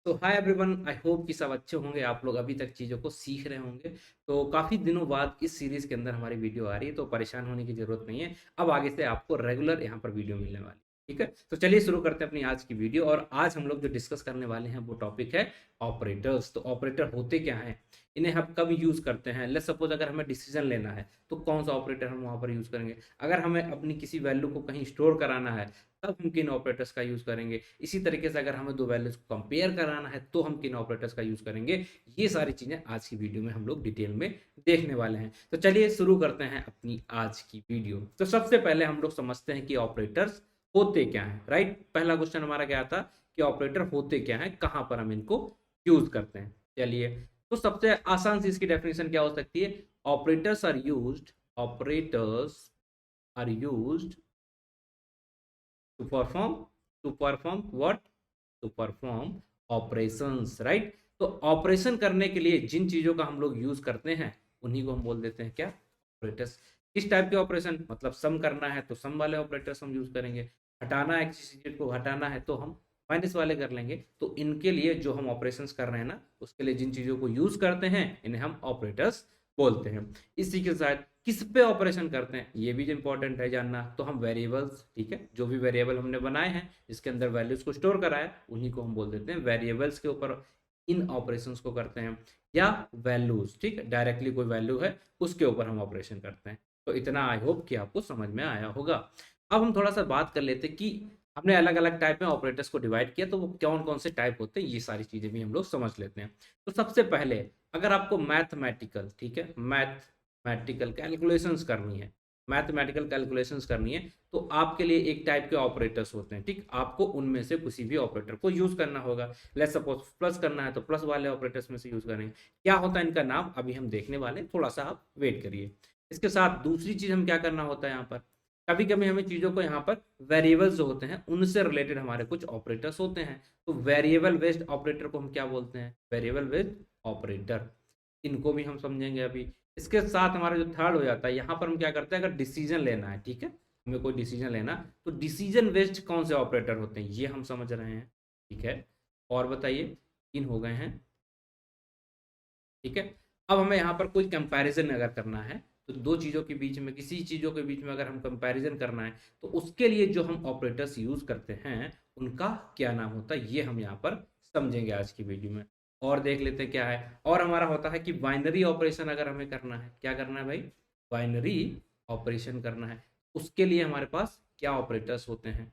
तो hi everyone, I hope कि सब अच्छे होंगे। आप लोग अभी तक चीज़ों को सीख रहे होंगे। तो काफ़ी दिनों बाद इस सीरीज़ के अंदर हमारी वीडियो आ रही है, तो परेशान होने की ज़रूरत नहीं है। अब आगे से आपको रेगुलर यहाँ पर वीडियो मिलने वाली है। ठीक है, तो चलिए शुरू करते हैं अपनी आज की वीडियो। और आज हम लोग जो डिस्कस करने वाले हैं वो टॉपिक है ऑपरेटर्स। तो ऑपरेटर होते क्या हैं, इन्हें हम कब यूज़ करते हैं। लेट्स सपोज अगर हमें डिसीजन लेना है तो कौन सा ऑपरेटर हम वहाँ पर यूज़ करेंगे। अगर हमें अपनी किसी वैल्यू को कहीं स्टोर कराना है तब हम किन ऑपरेटर्स का यूज़ करेंगे। इसी तरीके से अगर हमें दो वैल्यूज़ को कंपेयर कराना है तो हम किन ऑपरेटर्स का यूज़ करेंगे। ये सारी चीज़ें आज की वीडियो में हम लोग डिटेल में देखने वाले हैं। तो चलिए शुरू करते हैं अपनी आज की वीडियो। तो सबसे पहले हम लोग समझते हैं कि ऑपरेटर्स होते क्या हैं। राइट, पहला क्वेश्चन हमारा क्या था कि ऑपरेटर होते क्या हैं, कहाँ पर हम इनको यूज़ करते हैं। चलिए, तो सबसे आसान सी इसकी डेफिनेशन क्या हो सकती है। Operators are used operators are used to perform to perform what to perform operations, right. तो ऑपरेशन करने के लिए जिन चीजों का हम लोग यूज करते हैं उन्हीं को हम बोल देते हैं क्या, ऑपरेटर्स। किस टाइप के ऑपरेशन, मतलब सम करना है तो सम वाले ऑपरेटर्स हम यूज करेंगे, हटाना है किसी चीज को हटाना है तो हम माइनस वाले कर लेंगे। तो इनके लिए जो हम ऑपरेशंस कर रहे हैं ना, उसके लिए जिन चीजों को यूज करते हैं इन्हें हम ऑपरेटर्स बोलते हैं। इसी के साथ किस पे ऑपरेशन करते हैं ये भी इंपॉर्टेंट है जानना। तो हम वेरिएबल्स, ठीक है, जो भी वेरिएबल हमने बनाए हैं जिसके अंदर वैल्यूज को स्टोर करा है उन्हीं को हम बोल देते हैं वेरिएबल्स के ऊपर इन ऑपरेशंस को करते हैं। या वैल्यूज, ठीक है, डायरेक्टली कोई वैल्यू है उसके ऊपर हम ऑपरेशन करते हैं। तो इतना आई होप कि आपको समझ में आया होगा। अब हम थोड़ा सा बात कर लेते हैं कि हमने अलग अलग टाइप में ऑपरेटर्स को डिवाइड किया तो वो कौन कौन से टाइप होते हैं, ये सारी चीजें भी हम लोग समझ लेते हैं। तो सबसे पहले अगर आपको मैथमेटिकल, ठीक है, मैथमेटिकल कैलकुलेशंस करनी है, मैथमेटिकल कैलकुलेशंस करनी है तो आपके लिए एक टाइप के ऑपरेटर्स होते हैं। ठीक, आपको उनमें से किसी भी ऑपरेटर को यूज करना होगा। लेट्स सपोज प्लस करना है तो प्लस वाले ऑपरेटर्स में से यूज करेंगे। क्या होता है इनका नाम अभी हम देखने वाले हैं, थोड़ा सा आप वेट करिए। इसके साथ दूसरी चीज हम क्या करना होता है यहाँ पर, कभी कभी हमें चीजों को यहाँ पर वेरिएबल्स जो होते हैं उनसे रिलेटेड हमारे कुछ ऑपरेटर्स होते हैं। तो वेरिएबल बेस्ड ऑपरेटर को हम क्या बोलते हैं, वेरिएबल बेस्ड ऑपरेटर। इनको भी हम समझेंगे अभी। इसके साथ हमारा जो थर्ड हो जाता है, यहाँ पर हम क्या करते हैं, अगर डिसीजन लेना है, ठीक है, हमें कोई डिसीजन लेना, तो डिसीजन बेस्ड कौन से ऑपरेटर होते हैं ये हम समझ रहे हैं। ठीक है, और बताइए, तीन हो गए हैं। ठीक है, अब हमें यहाँ पर कोई कंपैरिजन अगर करना है तो दो चीज़ों के बीच में, किसी चीज़ों के बीच में अगर हम कंपैरिजन करना है तो उसके लिए जो हम ऑपरेटर्स यूज़ करते हैं उनका क्या नाम होता है ये हम यहाँ पर समझेंगे आज की वीडियो में। और देख लेते हैं क्या है। और हमारा होता है कि बाइनरी ऑपरेशन अगर हमें करना है, क्या करना है भाई, बाइनरी ऑपरेशन करना है, उसके लिए हमारे पास क्या ऑपरेटर्स होते हैं,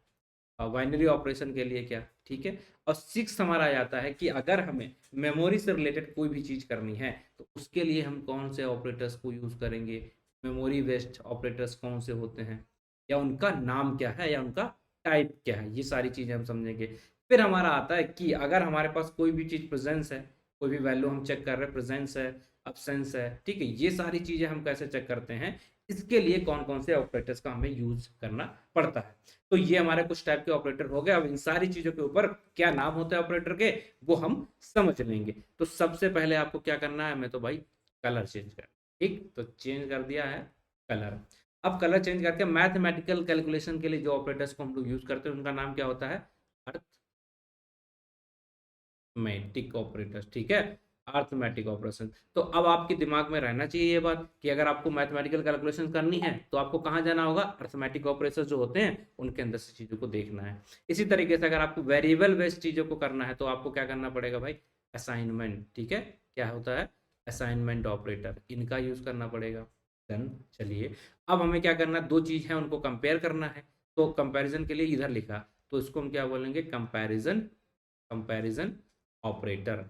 बाइनरी ऑपरेशन के लिए क्या। ठीक है, और सिक्स हमारा आ जाता है कि अगर हमें मेमोरी से रिलेटेड कोई भी चीज़ करनी है तो उसके लिए हम कौन से ऑपरेटर्स को यूज़ करेंगे, मेमोरी बेस्ड ऑपरेटर्स कौन से होते हैं, या उनका नाम क्या है, या उनका टाइप क्या है, ये सारी चीज़ें हम समझेंगे। फिर हमारा आता है कि अगर हमारे पास कोई भी चीज़ प्रेजेंस है, कोई भी वैल्यू हम चेक कर रहे हैं, प्रेजेंस है, अब्सेंस है, ठीक है, ये सारी चीज़ें हम कैसे चेक करते हैं, इसके लिए कौन कौन से ऑपरेटर्स का हमें यूज करना पड़ता है। तो ये हमारे कुछ टाइप के ऑपरेटर हो गए। अब इन सारी चीजों के ऊपर क्या नाम होते हैं ऑपरेटर के वो हम समझ लेंगे। तो सबसे पहले आपको क्या करना है, मैं तो भाई कलर चेंज कर, ठीक, तो चेंज कर दिया है कलर। अब कलर चेंज करके मैथमेटिकल कैलकुलेशन के लिए जो ऑपरेटर्स को हम लोग यूज करते हैं उनका नाम क्या होता है, अर्थमेटिक ऑपरेटर्स। ठीक है, अर्थमेटिक ऑपरेशन। तो अब आपके दिमाग में रहना चाहिए ये बात कि अगर आपको मैथमेटिकल कैलकुलेशन करनी है तो आपको कहाँ जाना होगा, अर्थमेटिक ऑपरेशन जो होते हैं उनके अंदर से चीज़ों को देखना है। इसी तरीके से अगर आपको वेरिएबल बेस्ड चीज़ों को करना है तो आपको क्या करना पड़ेगा भाई, असाइनमेंट। ठीक है, क्या होता है, असाइनमेंट ऑपरेटर, इनका यूज करना पड़ेगा। डन। चलिए, अब हमें क्या करना है, दो चीज़ है उनको कंपेयर करना है। तो कंपैरिजन के लिए इधर लिखा, तो इसको हम क्या बोलेंगे, कंपैरिजन, कंपैरिजन ऑपरेटर।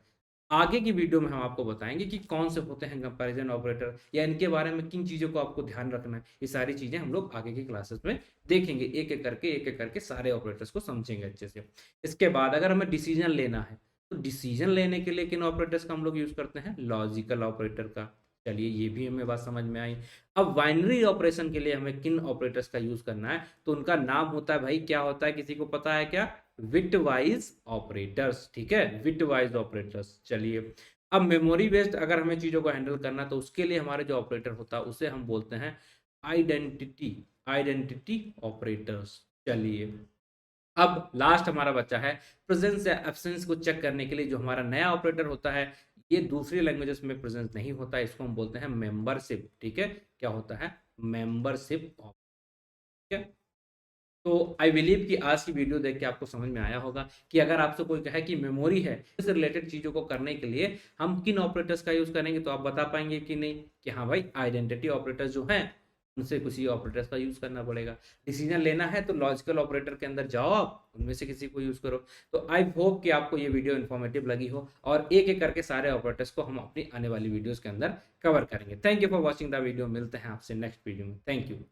आगे की वीडियो में हम आपको बताएंगे कि कौन से होते हैं कंपैरिजन ऑपरेटर, या इनके बारे में किन चीज़ों को आपको ध्यान रखना है। ये सारी चीज़ें हम लोग आगे की क्लासेस में देखेंगे, एक एक करके सारे ऑपरेटर्स को समझेंगे अच्छे से। इसके बाद अगर हमें डिसीजन लेना है तो डिसीजन लेने के लिए किन ऑपरेटर्स का हम लोग यूज करते हैं, लॉजिकल ऑपरेटर का। चलिए, ये भी हमें बात समझ में आई। अब बाइनरी ऑपरेशन के लिए हमें किन ऑपरेटर्स का यूज करना है, तो उनका नाम होता है भाई, क्या होता है, किसी को पता है क्या, विट वाइज ऑपरेटर्स। ठीक है, विट वाइज ऑपरेटर्स। चलिए, अब मेमोरी बेस्ड अगर हमें चीजों को हैंडल करना तो उसके लिए हमारे जो ऑपरेटर होता है उसे हम बोलते हैं आइडेंटिटी, आइडेंटिटी ऑपरेटर्स। चलिए, अब लास्ट हमारा बचा है प्रेजेंस या एब्सेंस को चेक करने के लिए जो हमारा नया ऑपरेटर होता है, ये दूसरी लैंग्वेजेस में प्रेजेंस नहीं होता है, इसको हम बोलते हैं मेंबरशिप। ठीक है, क्या होता है? मेंबरशिप। ठीक है, तो आई बिलीव कि आज की वीडियो देख के आपको समझ में आया होगा कि अगर आपसे कोई कहे कि मेमोरी है, इससे रिलेटेड चीजों को करने के लिए हम किन ऑपरेटर्स का यूज करेंगे, तो आप बता पाएंगे कि नहीं कि हाँ भाई आइडेंटिटी ऑपरेटर्स जो हैं उनसे किसी ऑपरेटर्स का यूज करना पड़ेगा। डिसीजन लेना है तो लॉजिकल ऑपरेटर के अंदर जाओ, आप उनमें से किसी को यूज करो। तो आई होप कि आपको ये वीडियो इन्फॉर्मेटिव लगी हो और एक एक करके सारे ऑपरेटर्स को हम अपनी आने वाली वीडियोस के अंदर कवर करेंगे। Thank you for watching the video. मिलते हैं आपसे नेक्स्ट वीडियो में। Thank you.